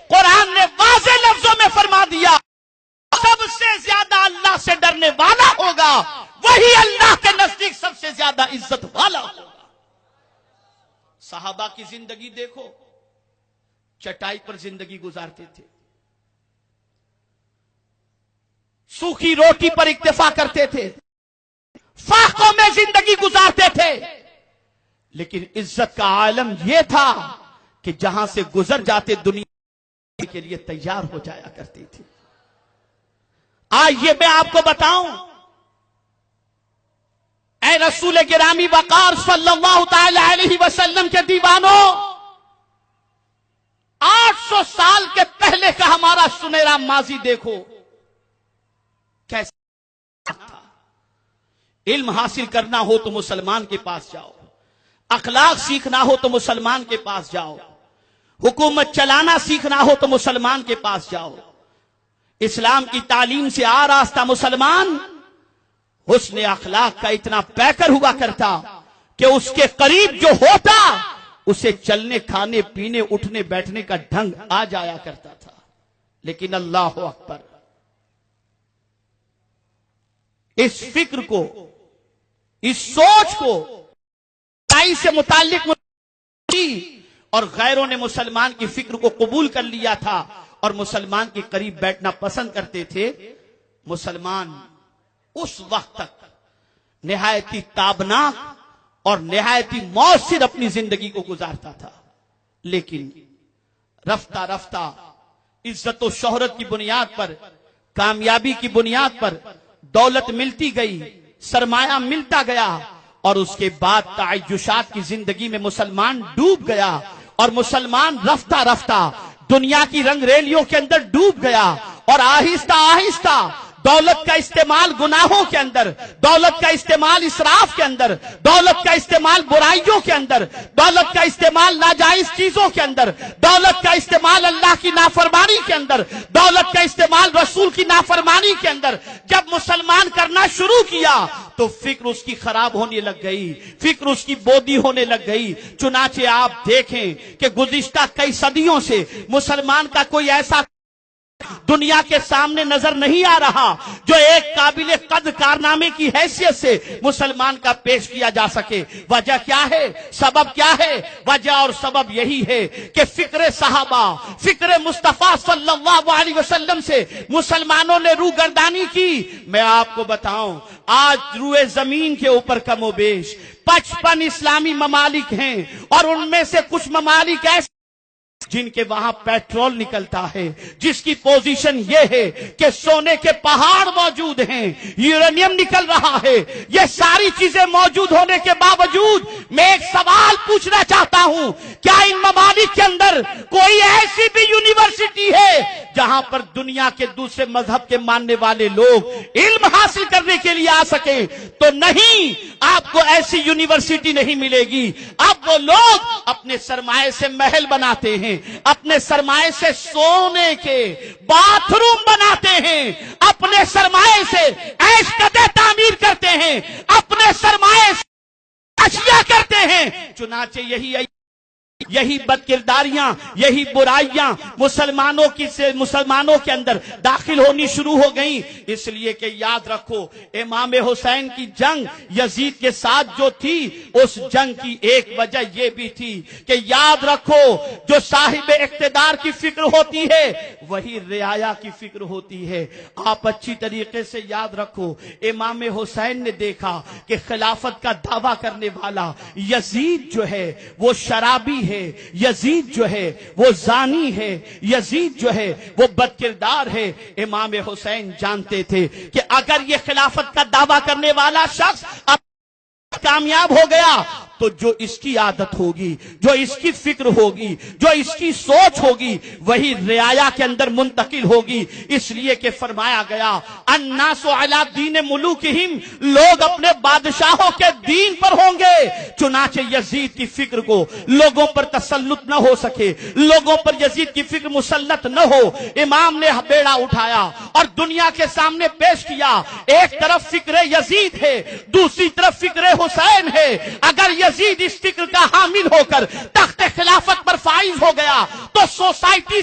قرآن نے واضح لفظوں میں فرما دیا سب سے زیادہ اللہ سے ڈرنے والا ہوگا وہی اللہ کے نزدیک سب سے زیادہ عزت والا ہوگا۔ صحابہ کی زندگی دیکھو، چٹائی پر زندگی گزارتے تھے، سوکھی روٹی پر اکتفا کرتے تھے، فاقوں میں زندگی گزارتے تھے، لیکن عزت کا عالم یہ تھا کہ جہاں سے گزر جاتے دنیا کے لیے تیار ہو جایا کرتی تھی۔ آئیے میں آپ کو بتاؤں، اے رسول گرامی وقار صلی اللہ تعالی علیہ وسلم کے دیوانوں، 800 سال کے پہلے کا ہمارا سنہرا ماضی دیکھو کیسا تھا۔ علم حاصل کرنا ہو تو مسلمان کے پاس جاؤ، اخلاق سیکھنا ہو تو مسلمان کے پاس جاؤ، حکومت چلانا سیکھنا ہو تو مسلمان کے پاس جاؤ۔ اسلام کی تعلیم سے آراستہ مسلمان حسن اخلاق کا اتنا پیکر ہوا کرتا کہ اس کے قریب جو ہوتا اسے چلنے کھانے پینے اٹھنے بیٹھنے کا ڈھنگ آ جایا کرتا تھا۔ لیکن اللہ اکبر، اس فکر کو، اس سوچ کو سے متعلق اور غیروں نے مسلمان کی فکر کو قبول کر لیا تھا اور مسلمان کے قریب بیٹھنا پسند کرتے تھے۔ مسلمان اس وقت تک نہایتی تابناک اور نہایتی مؤثر اپنی زندگی کو گزارتا تھا، لیکن رفتہ رفتہ عزت و شہرت کی بنیاد پر، کامیابی کی بنیاد پر دولت ملتی گئی، سرمایہ ملتا گیا، اور اس کے بعد تعیشات کی زندگی میں مسلمان ڈوب گیا، اور مسلمان رفتہ رفتہ دنیا کی رنگ ریلیوں کے اندر ڈوب گیا، اور آہستہ آہستہ دولت کا استعمال گناہوں کے اندر، دولت کا استعمال اسراف کے اندر، دولت کا استعمال برائیوں کے اندر، دولت کا استعمال ناجائز چیزوں کے اندر، دولت کا استعمال اللہ کی نافرمانی کے اندر، دولت کا استعمال رسول کی نافرمانی کے اندر جب مسلمان کرنا شروع کیا تو فکر اس کی خراب ہونے لگ گئی، فکر اس کی بودی ہونے لگ گئی۔ چنانچہ آپ دیکھیں کہ گزشتہ کئی صدیوں سے مسلمان کا کوئی ایسا دنیا کے سامنے نظر نہیں آ رہا جو ایک قابل قدر کارنامے کی حیثیت سے مسلمان کا پیش کیا جا سکے۔ وجہ کیا ہے؟ سبب کیا ہے؟ وجہ اور سبب یہی ہے کہ فکر صحابہ، فکر مصطفیٰ صلی اللہ علیہ وسلم سے مسلمانوں نے روگردانی کی۔ میں آپ کو بتاؤں، آج روئے زمین کے اوپر کم و بیش 55 اسلامی ممالک ہیں، اور ان میں سے کچھ ممالک ایسے جن کے وہاں پیٹرول نکلتا ہے، جس کی پوزیشن یہ ہے کہ سونے کے پہاڑ موجود ہیں، یورینیم نکل رہا ہے۔ یہ ساری چیزیں موجود ہونے کے باوجود میں ایک سوال پوچھنا چاہتا ہوں، کیا ان ممالک کے اندر کوئی ایسی بھی یونیورسٹی ہے جہاں پر دنیا کے دوسرے مذہب کے ماننے والے لوگ علم حاصل کرنے کے لیے آ سکیں؟ تو نہیں، آپ کو ایسی یونیورسٹی نہیں ملے گی۔ اب وہ لوگ اپنے سرمایہ سے محل بناتے ہیں، اپنے سرمایہ سے سونے کے باتھ روم بناتے ہیں، اپنے سرمایہ سے عیش قدر تعمیر کرتے ہیں، اپنے سرمایہ سے اشیاء کرتے ہیں۔ چنانچہ یہی بدکرداریاں، یہی برائیاں مسلمانوں کے اندر داخل ہونی شروع ہو گئیں۔ اس لیے کہ یاد رکھو، امام حسین کی جنگ یزید کے ساتھ جو تھی، اس جنگ کی ایک وجہ یہ بھی تھی کہ یاد رکھو، جو صاحب اقتدار کی فکر ہوتی ہے وہی رعایا کی فکر ہوتی ہے۔ آپ اچھی طریقے سے یاد رکھو، امام حسین نے دیکھا کہ خلافت کا دعویٰ کرنے والا یزید جو ہے وہ شرابی ہے، یزید جو ہے وہ زانی ہے، یزید جو ہے وہ بدکردار ہے۔ امام حسین جانتے تھے کہ اگر یہ خلافت کا دعویٰ کرنے والا شخص کامیاب ہو گیا تو جو اس کی عادت ہوگی، جو اس کی فکر ہوگی، جو اس کی سوچ ہوگی، وہی رعایا کے اندر منتقل ہوگی۔ اس لیے کہ فرمایا گیا، الناس علی دین ملوکہم، لوگ اپنے بادشاہوں کے دین پر ہوں گے۔ چنانچہ یزید کی فکر کو لوگوں پر تسلط نہ ہو سکے، لوگوں پر یزید کی فکر مسلط نہ ہو، امام نے بیڑا اٹھایا اور دنیا کے سامنے پیش کیا۔ ایک طرف فکر یزید ہے، دوسری طرف فکر حسین ہے۔ اگر یزید اس فکر کا حامل ہو کر تخت خلافت پر فائز ہو گیا تو سوسائٹی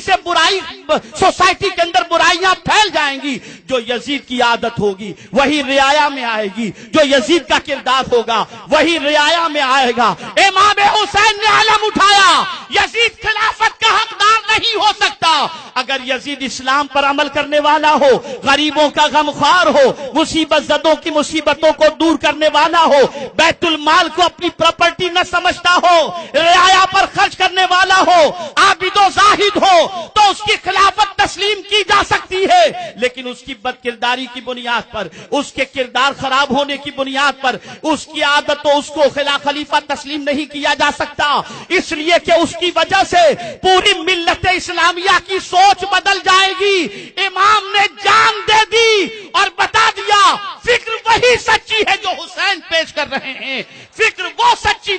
کے اندر برائیاں پھیل جائیں گی. جو یزید کی عادت ہوگی وہی رعایا میں آئے گی, جو یزید کا کردار ہوگا وہی رعایا میں آئے گا. امام حسین نے علم اٹھایا, یزید خلافت کا حقدار نہیں ہو سکتا اگر یزید اسلام پر عمل کرنے والا ہو, غریبوں کا غمخوار ہو, مصیبت زدوں کی مصیبتوں کو دور کرنے والا ہو, بیت المال کو اپنی پراپرٹی نہ سمجھتا ہو, رعایا پر خرچ کرنے والا ہو, عابد و زاہد ہو, تو اس کی خلافت تسلیم کی جا سکتی ہے. لیکن اس کی بد کرداری کی بنیاد پر, اس کے کردار خراب ہونے کی بنیاد پر, اس کی عادت و اس کو خلیفہ تسلیم نہیں کیا جا سکتا, اس لیے کہ اس کی وجہ سے پوری ملت اسلامیہ کی سوچ بدل جائے گی. امام نے جان دے دی اور بتا دیا فکر وہی سچی ہے جو حسین پیش کر رہے ہیں, فکر وہ سچی